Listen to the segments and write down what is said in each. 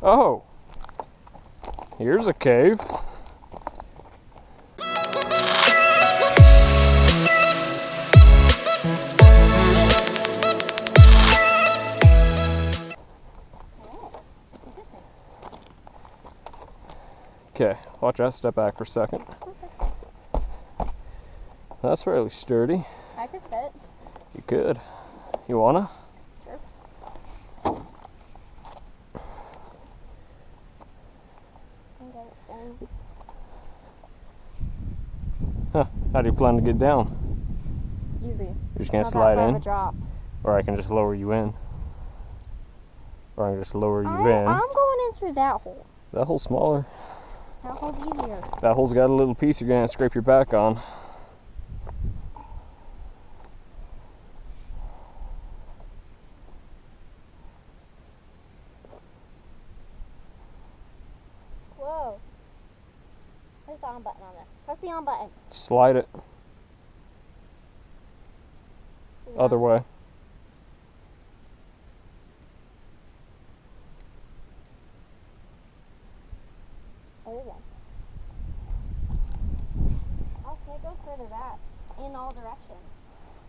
Oh, here's a cave. Okay, watch out, step back for a second. Okay. That's fairly sturdy. I could fit. You could. You wanna? Sure. Huh, how do you plan to get down? Easy. You're just gonna Not slide that far in? of a drop. Or I can just lower you in. Or I can just lower you in. I'm going in through that hole. That hole's smaller. That hole's easier. That hole's got a little piece you're gonna scrape your back on. Whoa. Where's the on button on this? Press the on button. Slide it. Other way. There you go. Oh, see, it goes further back in all directions.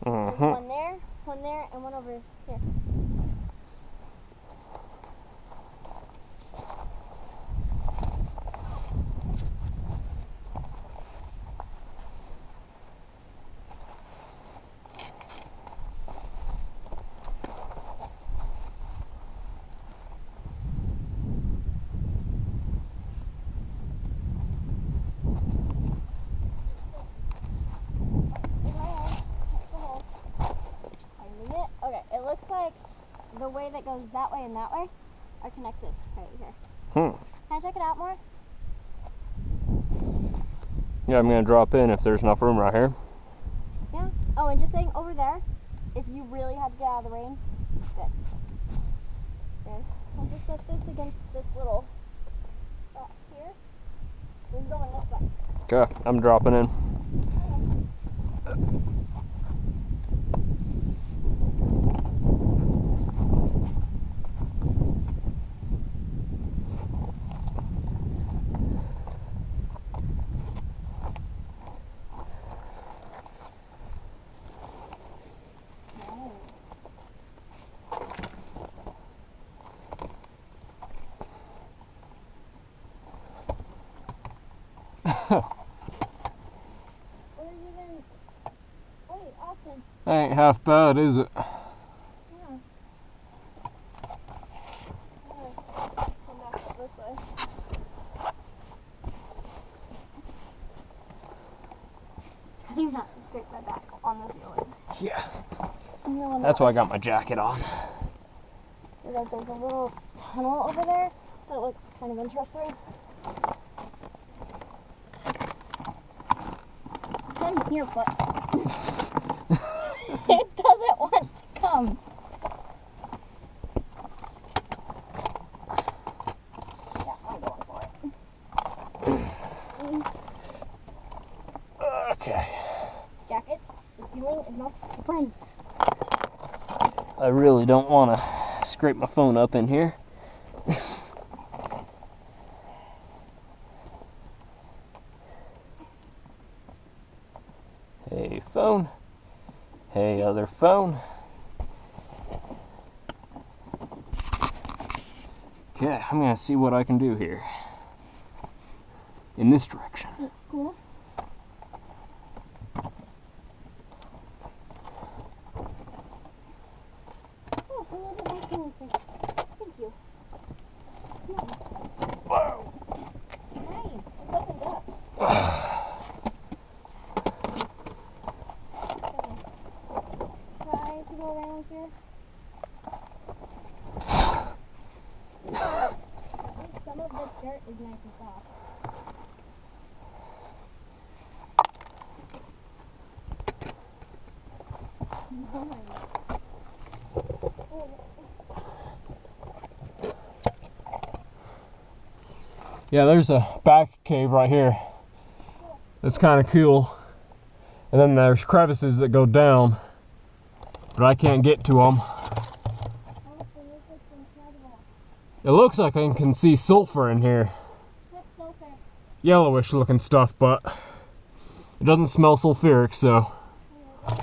There's one there, and one over here. Okay, it looks like the way that goes that way and that way are connected right here. Can I check it out more? Yeah, I'm gonna drop in if there's enough room right here. Yeah. Oh, and just saying over there, if you really had to get out of the rain, good. Good. I'll just set this against this little spot here. We're going this way. Okay, I'm dropping in. Wait, Austin. That ain't half bad, is it? Yeah. Come back up this way. I do not scrape my back on the ceiling. Yeah. No, That's why I got my jacket on. There's a little tunnel over there that looks kind of interesting. Come here, foot. It doesn't want to come. Yeah, I'm going for it. Okay. Jacket, the ceiling is not your friend. I really don't want to scrape my phone up in here. Hey, phone. Hey, other phone. Okay, I'm gonna see what I can do here. In this direction. That's cool. Oh, a little bit nice and easy. Thank you. Whoa. Nice. It's opened up. Try to go around here. At least some of the dirt is nice and soft. Yeah, there's a back cave right here. That's kind of cool. And then there's crevices that go down, but I can't get to them. It looks like I can see sulfur in here. What's sulfur? Yellowish looking stuff, but it doesn't smell sulfuric, so. If I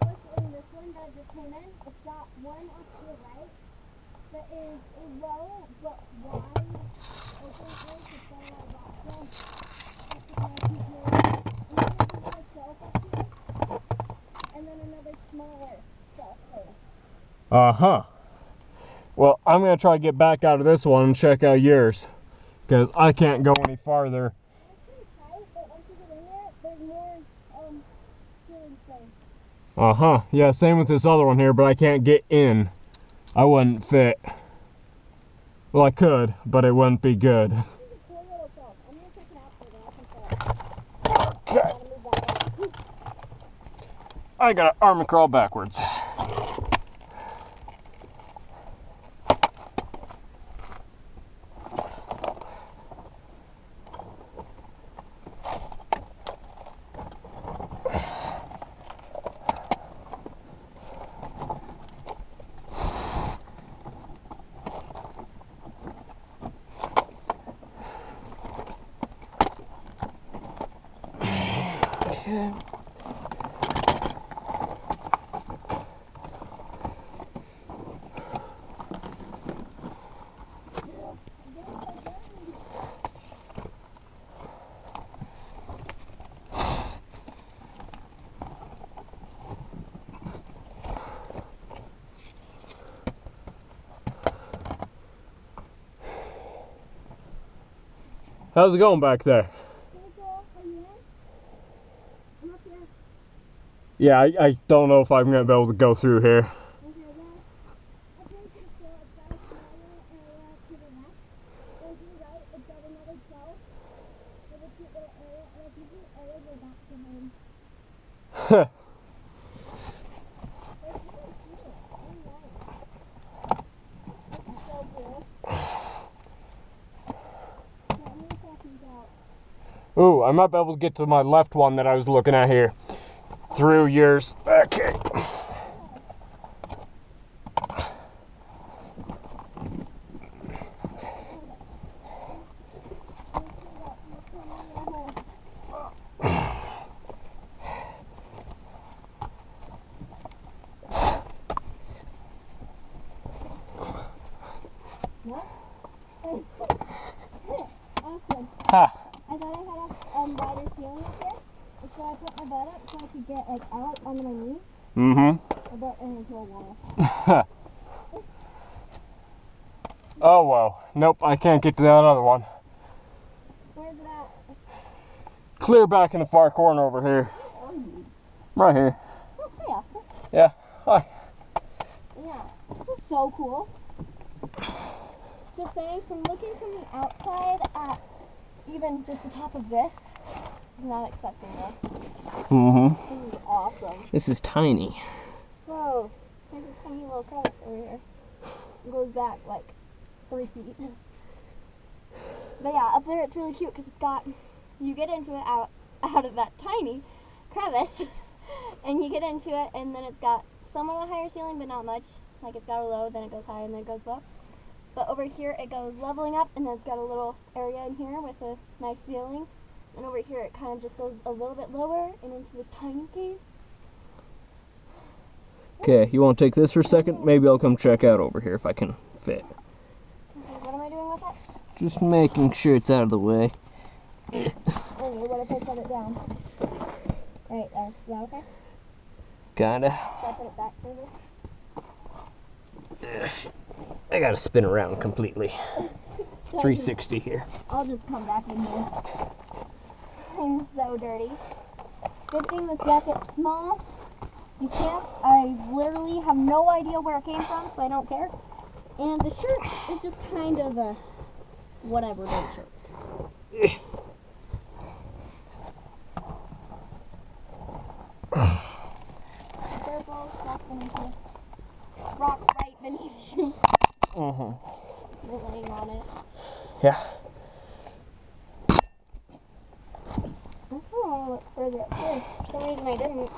look in this one that I just came in, it's got one off to the right that is low but wide. And then another smaller sulfur. Uh-huh. Well, I'm going to try to get back out of this one and check out yours, because I can't go any farther. It's pretty tight, but once you get in there, there's more ceiling space. Uh-huh. Yeah, same with this other one here, but I can't get in. I wouldn't fit. Well, I could, but it wouldn't be good. This is a cool little shelf. I'm going to check it out for you. Okay. I gotta arm and crawl backwards. Okay. How's it going back there? Yeah, I don't know if I'm going to be able to go through here. Ooh, I might be able to get to my left one that I was looking at here. Through yours. Okay. Awesome. Ha. I thought I had a wider ceiling up here, so I put my butt up so I could get like out on my knees. Mm-hmm. My butt ran into a wall. Oh well. Nope, I can't get to that other one. Where's it at? Clear back in the far corner over here. Right here. Oh, hey, Oscar. Yeah. Hi. Yeah, this is so cool. Just saying, from looking from the outside at even just the top of this, I was not expecting this. Mm-hmm. This is awesome. This is tiny. Whoa, there's a tiny little crevice over here. It goes back like 3 feet. But yeah, up there it's really cute because it's got, you get into it out of that tiny crevice, and you get into it, and then it's got somewhat of a higher ceiling, but not much. Like it's got a low, then it goes high, and then it goes low. But over here it goes leveling up, and then it's got a little area in here with a nice ceiling. And over here it kind of just goes a little bit lower and into this tiny cave. Okay, you want to take this for a second? Maybe I'll come check out over here if I can fit. Okay, what am I doing with it? Just making sure it's out of the way. Okay, what if I set it down? Right there. Is that okay? Kinda. Should I put it back further? I gotta spin around completely. 360 here. I'll just come back in here. I'm so dirty. Good thing this jacket's small. These pants, I literally have no idea where it came from, so I don't care. And the shirt is just kind of a whatever day shirt. Careful, that's going to rock right beneath you. You're laying on it. Yeah. I thought I went further up here. For some reason I didn't.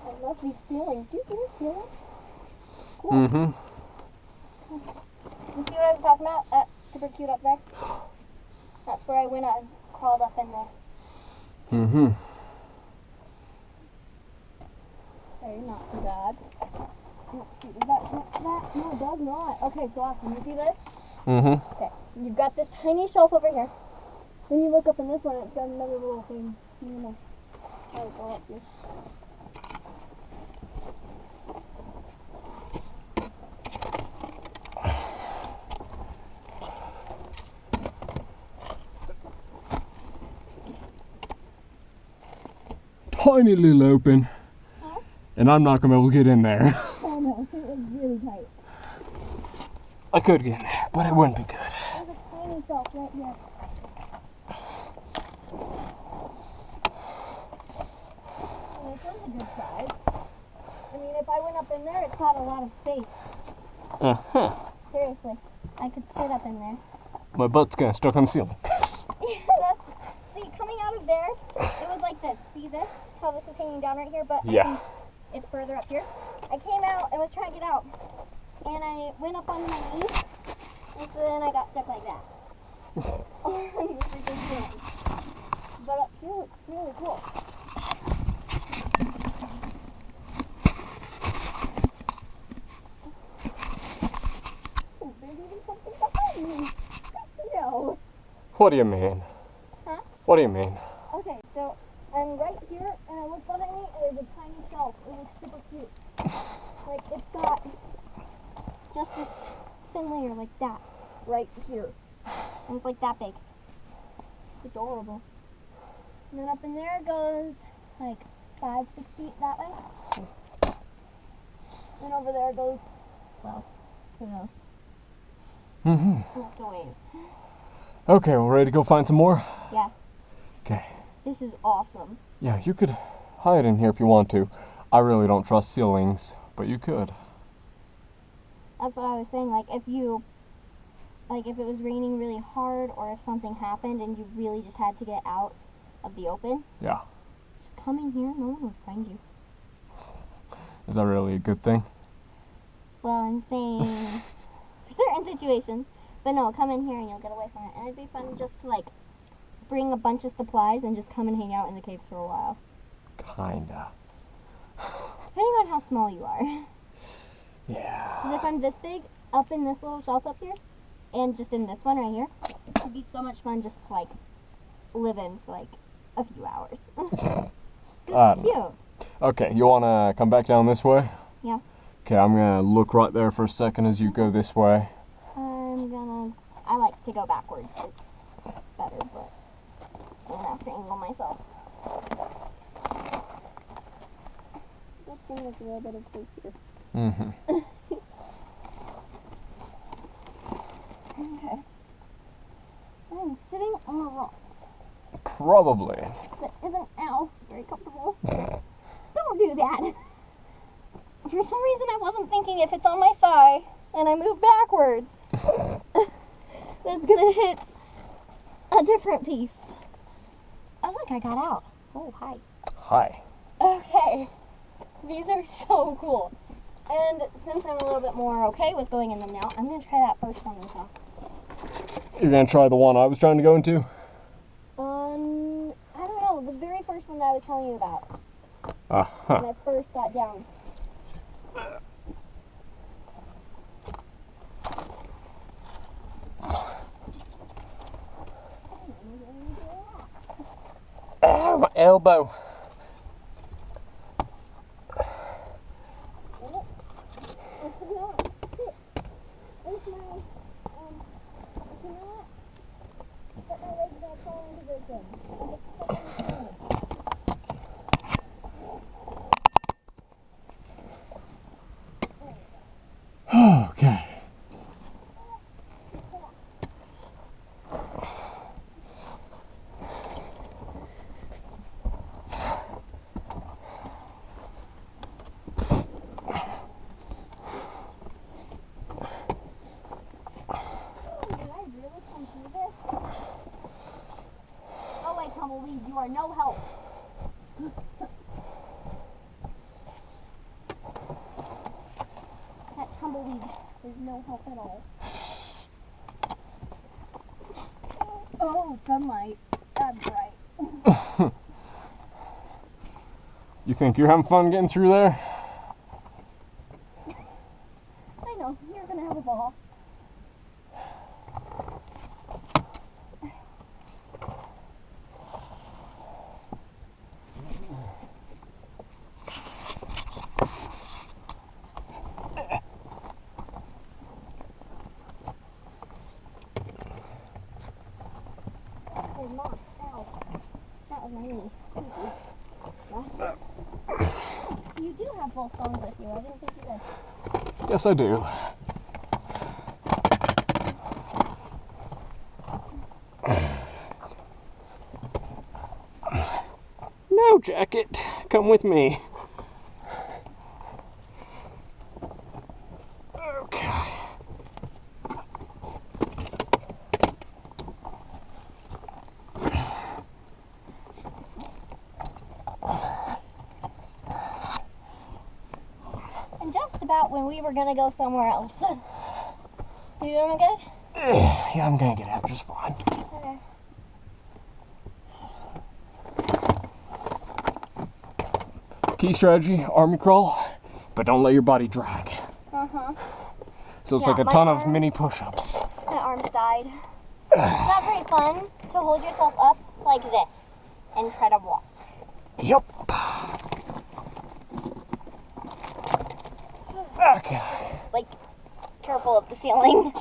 I love these ceilings. Do you see this ceiling? Cool. You see what I was talking about? Super cute up there? That's where I went and crawled up in there. Mm-hmm. Okay, not too bad. Let's see, does that connect to that? No, it does not. Okay, so awesome. You see this? Mm-hmm. Okay, you've got this tiny shelf over here. Then you look up in this one, it's got another little thing. I'm gonna try to go up here. Tiny little open. Huh? And I'm not gonna be able to get in there. Oh no, it was really tight. I could get in there, but it wouldn't be good. There's a tiny shelf right here. And this one's a good size. I mean, if I went up in there, it's got a lot of space. Uh-huh. Seriously, I could sit up in there. My butt's kinda stuck on the ceiling. See, coming out of there, it was like this. See this? How this is hanging down right here, but Yeah. I think it's further up here. I came out and was trying to get out, and I went up on my knees, and so then I got stuck like that. On the freaking ceiling. But up here looks really cool. Oh, there's even something behind me. No. What do you mean? Huh? What do you mean? Okay, so I'm right here, and I look behind me, and there's a tiny shelf. It looks super cute. Like, it's got just this thin layer like that right here. And it's like that big. It's adorable. And then up in there it goes like 5-6 feet that way. And over there it goes, well, who knows? Mm-hmm. Let's go away. Okay, well, ready to go find some more? Yeah. Okay. This is awesome. Yeah, you could hide in here if you want to. I really don't trust ceilings, but you could. That's what I was saying, like if it was raining really hard or if something happened and you really just had to get out of the open. Yeah. Just come in here, no one will find you. Is that really a good thing? Well, I'm saying for certain situations. But no, come in here and you'll get away from it. And it'd be fun just to like bring a bunch of supplies and just come and hang out in the cave for a while. Kinda. Depending on how small you are. Yeah. Because if I'm this big, up in this little shelf up here, and just in this one right here, it would be so much fun just to like live in for like a few hours. It's cute. Okay, you wanna come back down this way? Yeah. Okay, I'm gonna look right there for a second as you go this way. I like to go backwards. It's better, but I'm gonna have to angle myself. That's gonna make a little bit of space here. Mm-hmm. Okay. I'm sitting on a rock Probably. that isn't, ow, very comfortable. Don't do that. For some reason I wasn't thinking if it's on my thigh and I move backwards, that's gonna hit a different piece. Oh look, I got out. Oh, hi. Hi. Okay. These are so cool. And since I'm a little bit more okay with going in them now, I'm gonna try that first on myself. You're gonna try the one I was trying to go into? I don't know, the very first one that I was telling you about. Uh-huh. When I first got down. Ow, my elbow. Okay. Oh wait, Tumbleweed, you are no help. That Tumbleweed is no help at all. Oh, sunlight. That's bright. You think you're having fun getting through there? I know, you're gonna have a ball. There's moss. Ow. That was my knee. No? You do have both phones with you. I didn't think you did. Yes, I do. No, Jacket. Come with me. Okay. And just about when we were gonna go somewhere else. You doing good? Yeah, I'm gonna get out just fine. Okay. Key strategy, army crawl, but don't let your body drag. Uh-huh. So it's Yeah, like a my ton of arms- mini push-ups. My arms died. It's not very fun to hold yourself up like this and try to walk. Yep. Okay. Like, careful of the ceiling.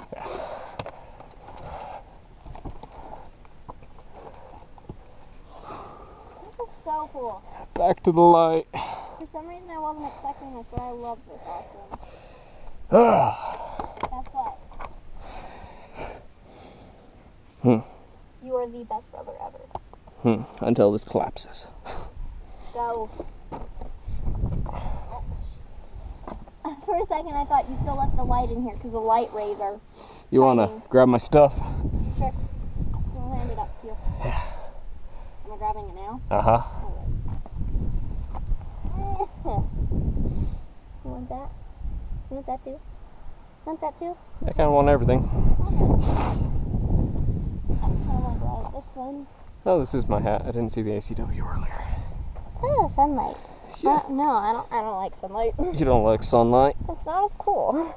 This is so cool. Back to the light. For some reason I wasn't expecting this, but I love this awesome. Guess what? You are the best brother ever. Until this collapses. Go. For a second I thought you still left the light in here because the light rays are You wanna shining. grab my stuff? Sure. I'll hand it up to you. Yeah. Am I grabbing it now? Uh-huh. You want that? You want that too? Want that too? I kinda want everything. I kind of want to grab this one. Oh, this is my hat. I didn't see the ACW earlier. Oh, sunlight. Yeah. No, I don't like sunlight. You don't like sunlight? It's not as cool.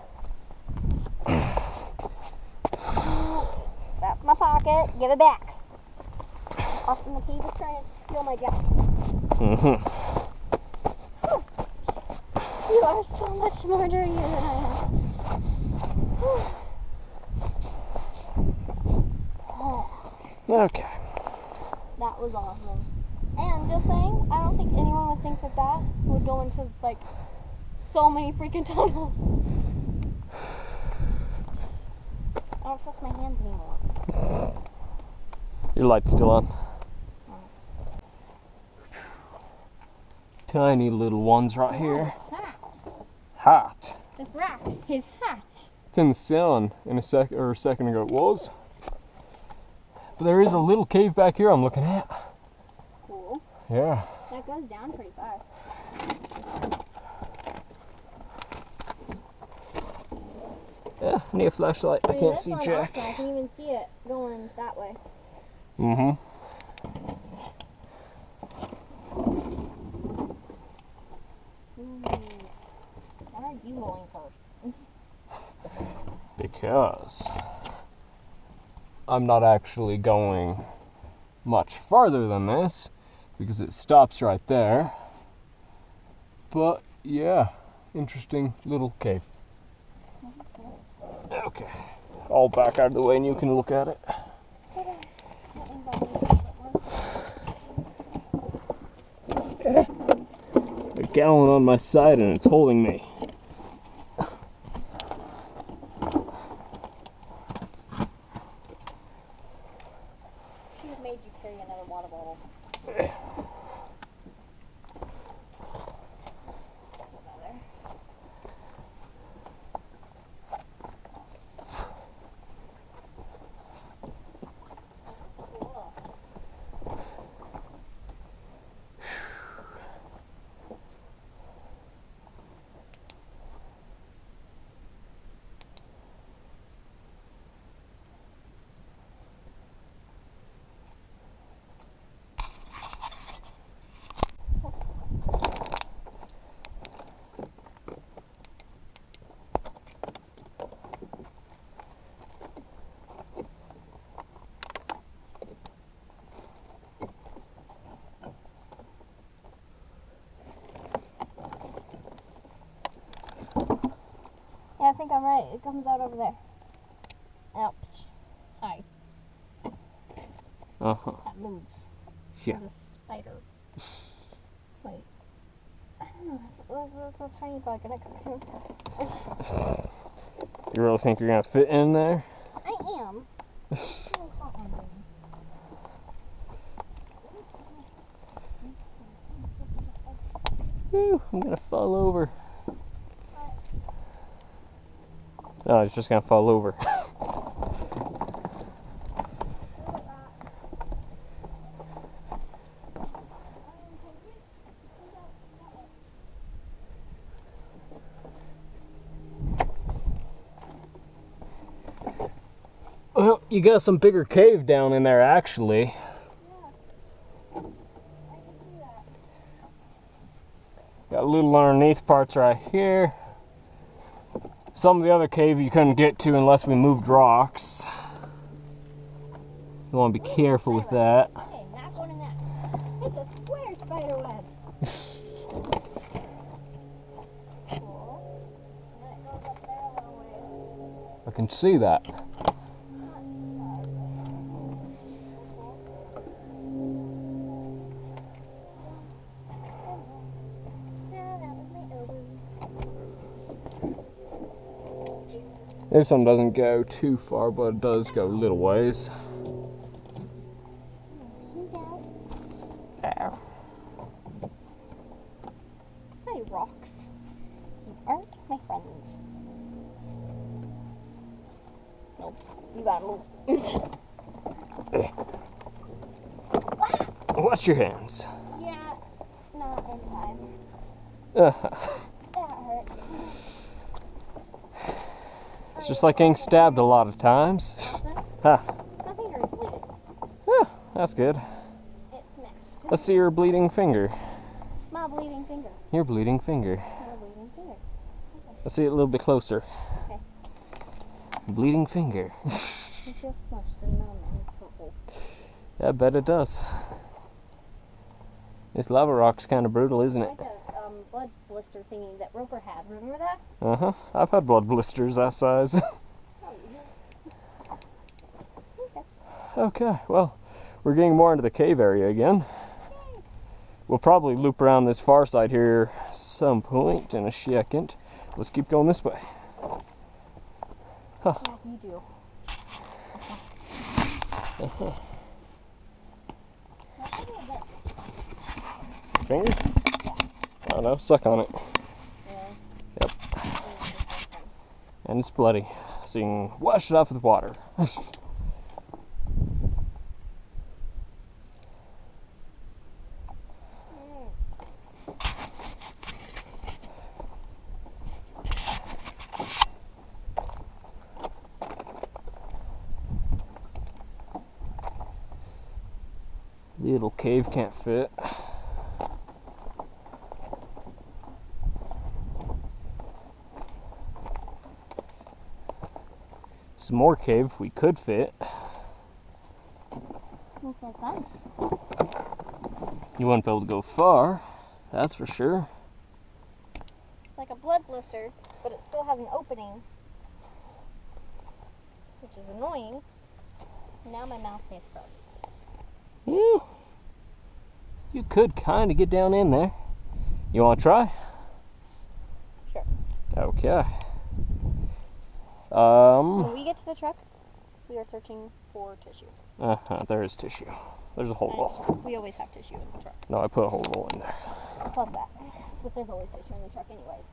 That's my pocket. Give it back. Austin McCabe is trying to steal my jacket. You are so much more dirtier than I am. Okay. That was awesome. And just saying, I don't think anyone would think that that would go into, like, so many freaking tunnels. I don't trust my hands anymore. Your light's still on. Tiny little ones right here. Hat. Hot. This rat. His hat. It's in the sun in a second ago it was. But there is a little cave back here I'm looking at. Cool. Yeah. That goes down pretty fast. Yeah, I need a flashlight. I can't see Jack. Also, I can even see it going that way. Mm-hmm. Why are you going first? Because I'm not actually going much farther than this because it stops right there. But yeah, interesting little cave. Okay, I'll back out of the way and you can look at it. A gallon on my side and it's holding me. She made you carry another water bottle. think I'm right. It comes out over there. Ouch. Hi. Uh-huh. That moves. Yeah. There's a spider. Wait. I don't know. That's a tiny bug and I can't. You really think you're gonna fit in there? I am. Whew, I'm gonna fall over. No, it's just gonna fall over. Well, you got some bigger cave down in there, actually. Got little underneath parts right here. Some of the other cave you couldn't get to unless we moved rocks. You want to be careful with that. Okay, not going in that. It's a square spider web. Cool. And then it goes up there a little ways. I can see that. This one doesn't go too far, but it does go a little ways. Ow. Hi, rocks. You aren't my friends. Nope. You gotta move. Wash your hands. Yeah, not in time. Uh-huh. That hurts. It's just like getting stabbed a lot of times. Huh. My finger is bleeding. Huh, that's good. It smashed. Let's see your bleeding finger. My bleeding finger. Your bleeding finger. My bleeding finger. Let's see it a little bit closer. Okay. Bleeding finger. It feels smushed and numb and purple. I bet it does. This lava rock's kind of brutal, isn't it? Like a blood blister thingy that Roper had. Remember that? Uh-huh. I've had blood blisters that size. Okay, well, we're getting more into the cave area again. We'll probably loop around this far side here some point in a second. Let's keep going this way. Huh. Yeah, you do. Uh-huh. Finger? I don't know, suck on it. Yeah. Yep. And it's bloody, so you can wash it off with water. Little cave can't fit. Some more cave we could fit. Looks like fun. You wouldn't be able to go far, that's for sure. It's like a blood blister, but it still has an opening, which is annoying. Now my mouth tastes gross. Yeah. You could kind of get down in there. You want to try? Sure. Okay. When we get to the truck, we are searching for tissue. There is tissue. There's a whole roll. We always have tissue in the truck. No, I put a whole roll in there. Plus that. But there's always tissue in the truck anyways.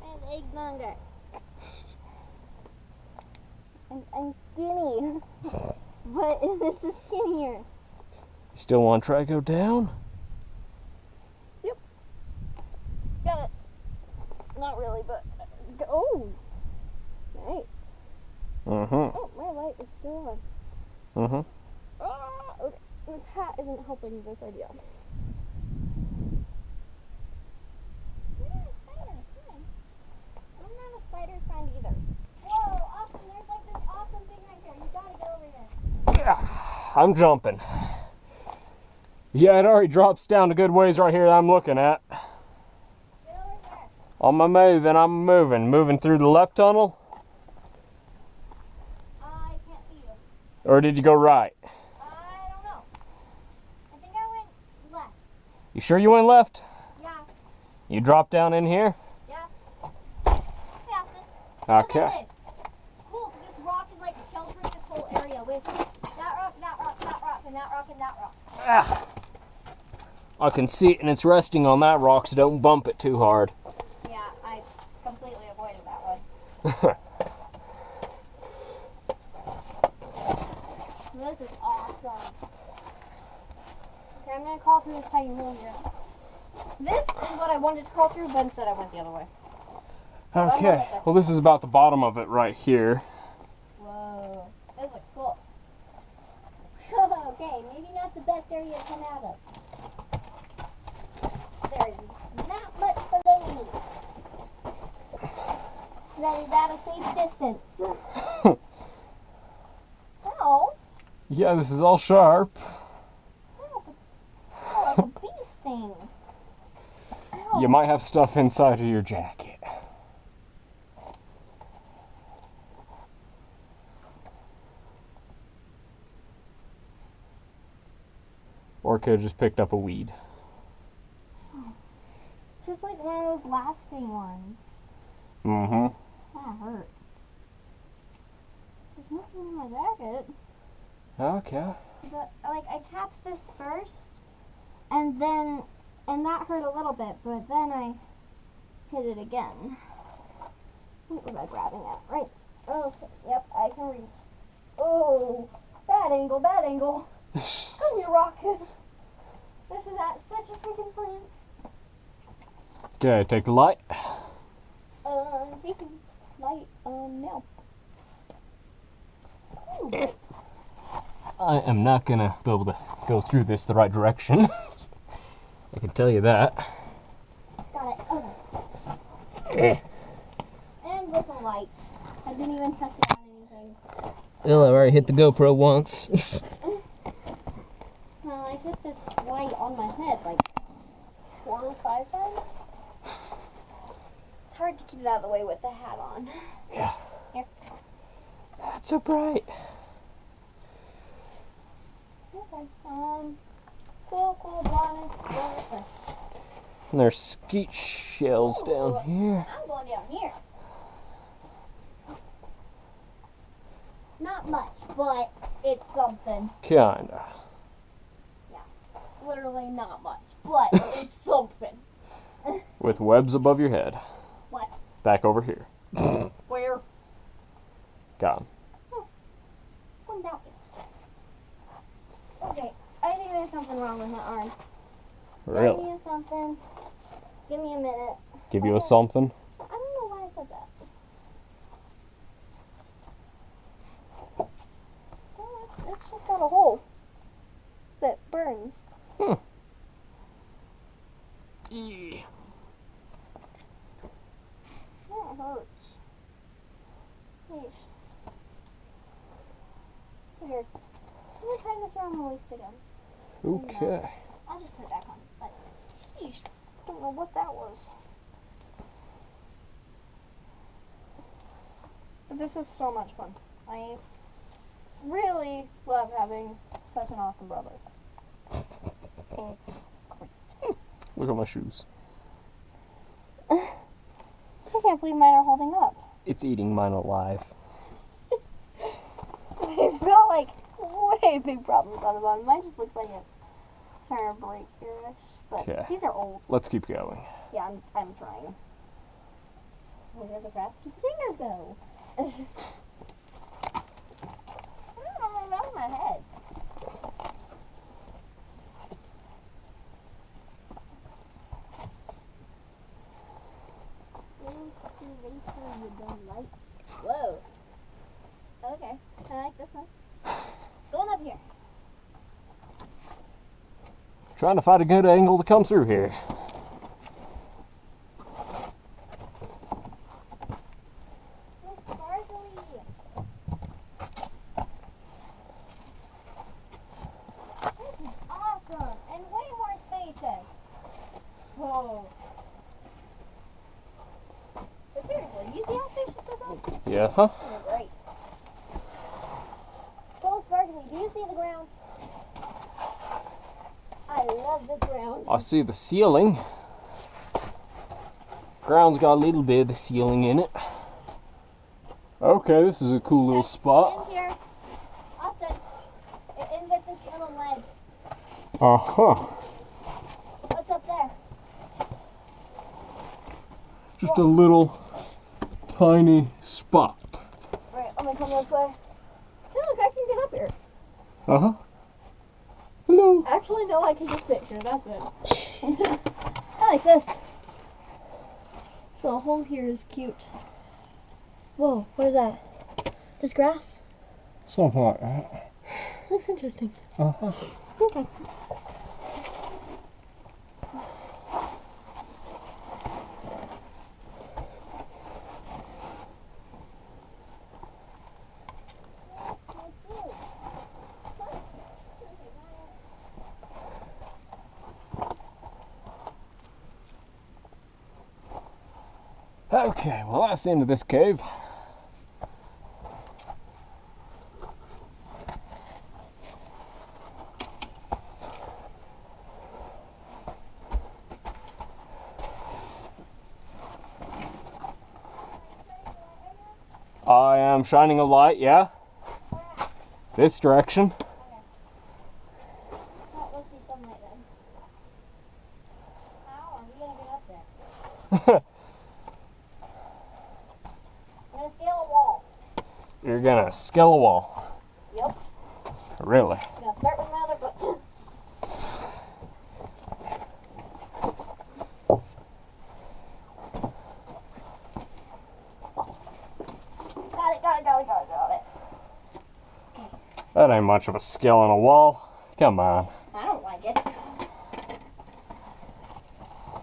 There's eggs longer. I'm skinny. But this is skinnier. You still want to try to go down? Yep. Got it. Not really, but... Oh! Nice. Oh, my light is still on. Ah, okay. This hat isn't helping this idea. You're not a spider friend. I'm not a spider friend either. Whoa, Austin, there's like this awesome thing right here. You gotta get over here. Yeah, I'm jumping. Yeah, it already drops down a good ways right here that I'm looking at. Get over there. On my move, and I'm moving. Moving through the left tunnel? I can't see you. Or did you go right? I don't know. I think I went left. You sure you went left? Yeah. You dropped down in here? Yeah. Passed it. Look Okay. at this. Cool, 'cause this rock is like sheltering this whole area with that rock, that rock, that rock, and that rock, and that rock. Ah. I can see it, and it's resting on that rock, so don't bump it too hard. Yeah, I completely avoided that one. This is awesome. Okay, I'm gonna crawl through this tiny hole here. This is what I wanted to crawl through, but instead I went the other way. Okay. Well, this is about the bottom of it right here. Whoa, this looks cool. Okay, maybe not the best area to come out of. There's not much below me. That is at a safe distance. Ow. Yeah, this is all sharp. Oh, a bee sting. Ow. You might have stuff inside of your jacket. Or could have just picked up a weed. This is like one of those lasting ones. Mm-hmm. That hurts. There's nothing in my jacket. Okay. But like I tapped this first, and that hurt a little bit, but then I hit it again. What was I grabbing at? Right. Okay. Yep, I can reach. Oh, bad angle, bad angle. Come here, rock. This is at such a freaking slant. Okay, take the light. Taking light, no. Ooh, great. I am not gonna be able to go through this the right direction. I can tell you that. Got it. Okay. Okay. And with a light. I didn't even touch it on anything. Well, I already hit the GoPro once. Well, I hit this light on my head like 4 or 5 times. It's hard to keep it out of the way with the hat on. Yeah. Here. That's so bright. Okay. Cool, blonde. This way. And there's skeet shells down here. I'm going down here. Not much, but it's something. Kinda. Literally not much, but it's something. With webs above your head. What? Back over here. Where? Got 'em. Come down here. Okay, I think there's something wrong with my arm. Give Really? me something. Give me a minute. Give you a something? I don't know why I said that. Oh, it's just got a hole that burns. Hmm. Yeah. That hurts. Yeesh. Here. I'm gonna tie this around my waist again. Okay. I'll just put it back on. But, sheesh. Don't know what that was. But this is so much fun. I really love having such an awesome brother. It's great. Look at my shoes. I can't believe mine are holding up. It's eating mine alive. They've got like way big problems on the bottom. Mine just looks like it's trying to break here-ish. But Okay. these are old. Let's keep going. Yeah, I'm trying. Where the crafty fingers go? I don't know what's on my head. Whoa. Okay, I like this one. Going up here. Trying to find a good angle to come through here. Awesome, and way more spacious. Whoa. Yeah, huh? They're great. So sparkly. Do you see the ground? I love the ground. I see the ceiling. Ground's got a little bit of the ceiling in it. Okay, this is a cool little spot. In here, Austin, it ends at this little ledge. Uh-huh. What's up there? Just a little tiny spot. Right, I'm gonna come this way. Hey, look, I can get up here. Uh-huh. Hello. Actually, no, I can just sit here. That's it. I like this. So the hole here is cute. Whoa, what is that? Just grass? Something like that. Looks interesting. Uh-huh. Okay. Okay, well that's the end of this cave. I am shining a light, yeah? This direction. Let's see sunlight then. How are we gonna get up there? I'm gonna scale a wall. You're gonna scale a wall. Yep. Really? I'm gonna start with my other foot. Got it. That ain't much of a scale on a wall. Come on. I don't like it.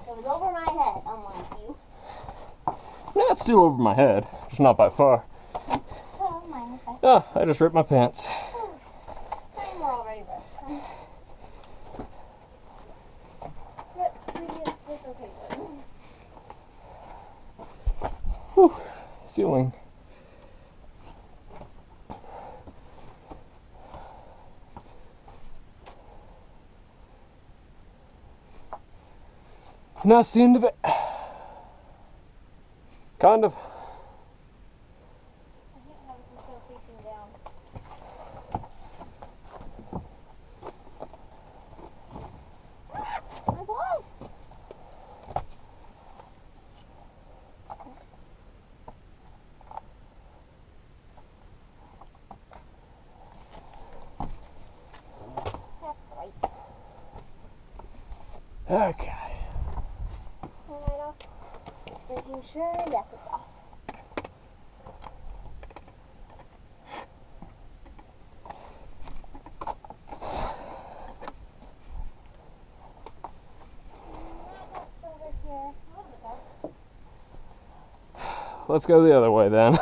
It was over my head, unlike you. Yeah, it's still over my head. Just not by far. Oh, mine is back. Ah, I just ripped my pants. Mine were already ripped. But previous was okay. Whew. Ceiling. And that's the end of it. Kind of. I hate how this is so facing down. My glove! That's right. Okay. Turn right off. Making sure, yes, it's off. Let's go the other way then. Okay.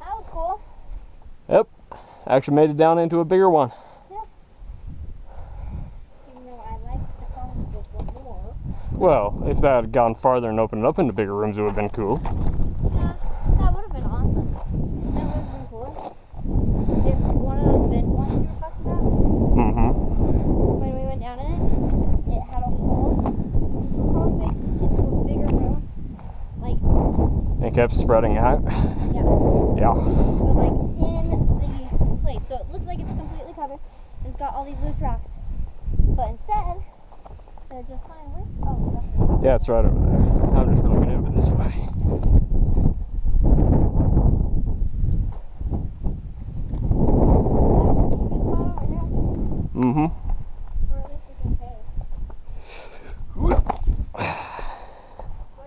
That was cool. Yep. Actually made it down into a bigger one. Even though I like the phone this one more. Well, if that had gone farther and opened up into bigger rooms, it would have been cool. Yeah, that would have been awesome. That would have been cool. If one of those vent ones you were talking about, Mm-hmm. when we went down in it, it had a hole. The crawl space into a bigger room. Like, It kept spreading out. yeah. Yeah. But like in the place. So it looks like it's completely covered. And it's got all these loose rocks. But instead, they're just fine with. Oh, that's Yeah, it's right over there. I'm just looking over this way. Mm-hmm. Or at least we can pay. Would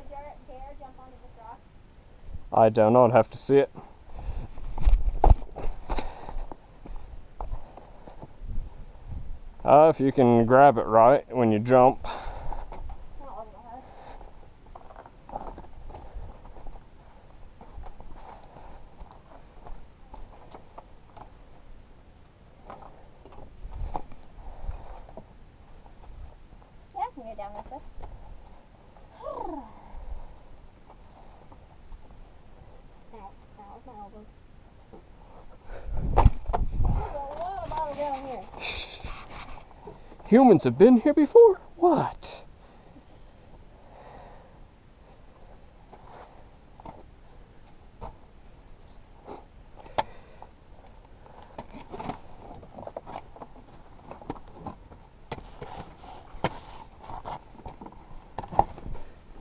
you dare jump onto this rock? I don't know. I'd have to see it. If you can grab it right when you jump. Not over my head. Yeah, I can get down this way. Humans have been here before? What?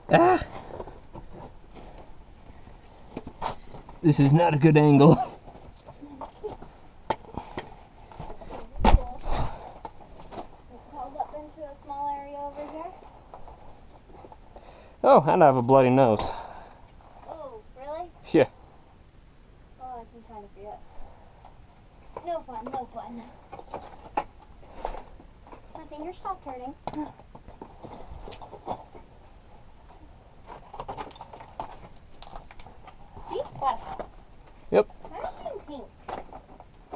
Ah! This is not a good angle. Oh, and I have a bloody nose. Oh, really? Yeah. Oh, I can kind of forget. No fun, no fun. My fingers stopped hurting. See? What? Yep. Why are you pink?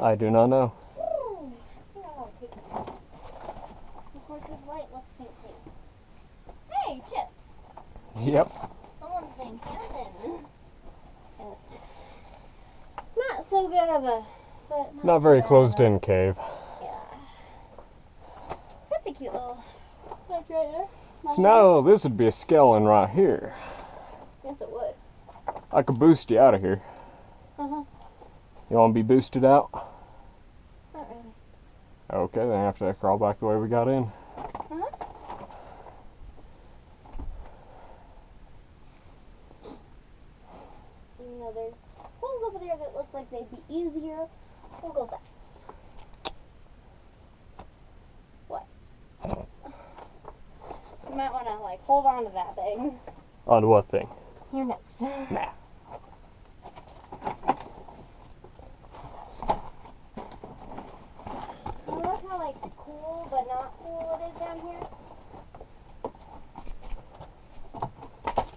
I do not know. Ooh, I think I want pink. Of course, this light looks pink too. Hey, chips. Yep. Someone's been camping. Not so good of a, but Not very too bad closed of a- in cave. Yeah. That's a cute little like right there. So now this would be a skeleton right here. Yes, it would. I could boost you out of here. Uh-huh. You want to be boosted out? Not really. Okay, then I have to crawl back the way we got in. Uh-huh. Even though there's holes over there that look like they'd be easier, we'll go back. What? You might want to, like, hold on to that thing. On what thing? Your nose. Nah. I love how, like, cool but not cool it is down here.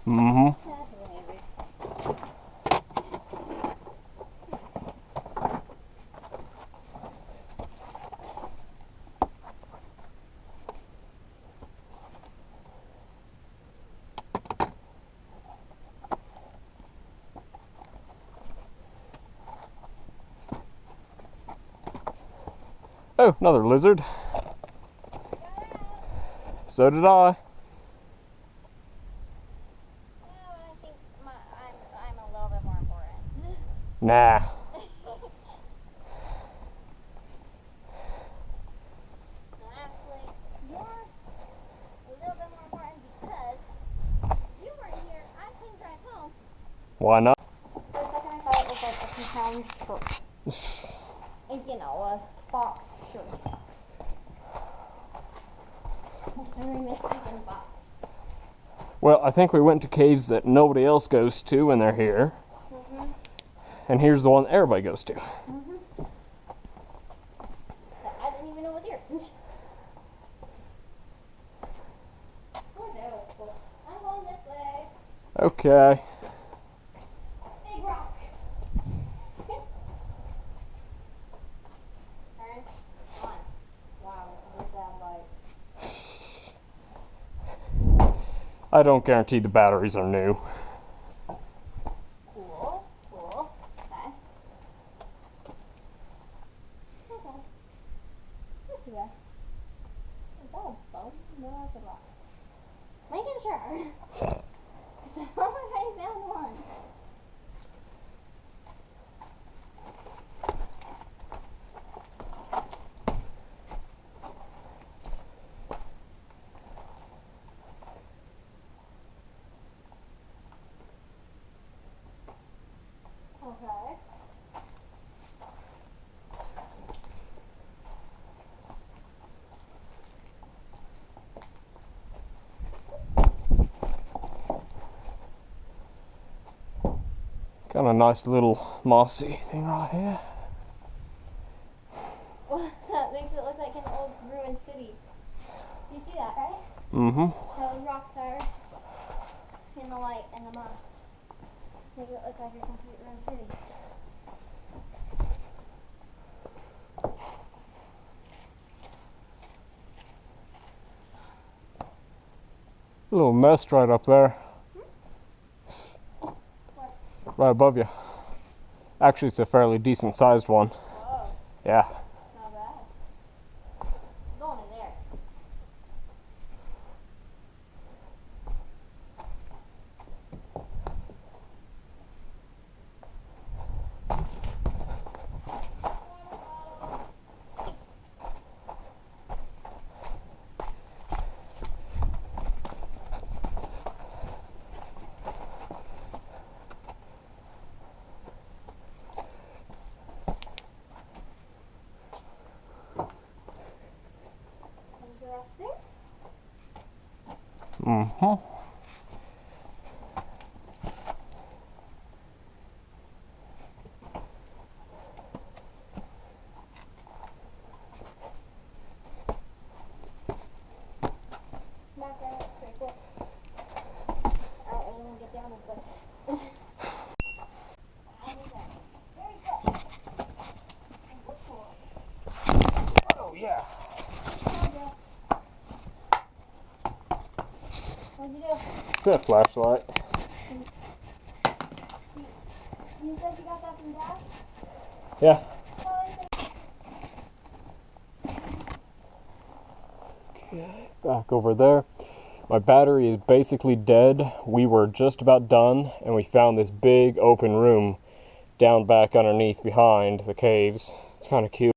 Mm-hmm. That's really weird. Oh, another lizard. So did I. Well, I think I'm a little bit more important. Nah. Actually, you're a little bit more important because you weren't here. I couldn't drive home. Why not? For a second, I thought it was like a two-pound shirt. And, you know, a box shirt. Considering this freaking box. Well, I think we went to caves that nobody else goes to when they're here. Mm-hmm. And here's the one that everybody goes to. Mm-hmm. That I didn't even know was here. Oh no. I'm going this way. Okay. Big rock. Turn on. Wow, this is a sound bite. I don't guarantee the batteries are new. Cool. Cool. Okay. Okay. Not too bad. Is that a bone? No, that's a rock. Making sure. Because I already found one. Okay. Got a nice little mossy thing right here. Well, that makes it look like an old ruined city. You see that, right? Mm-hmm. How those rocks are in the light and the moss. Make it look like a complete ruined city. A little nest right up there. Right above you. Actually, it's a fairly decent sized one. Whoa, Yeah. not bad. I'm going in there. Mm-hmm. Back there, that's pretty cool. I don't even get down this way. Very good. Good boy. Oh yeah. What'd you do? That flashlight. You said you got that from Dad? Yeah. Back over there. My battery is basically dead. We were just about done and we found this big open room down back underneath behind the caves. It's kind of cute.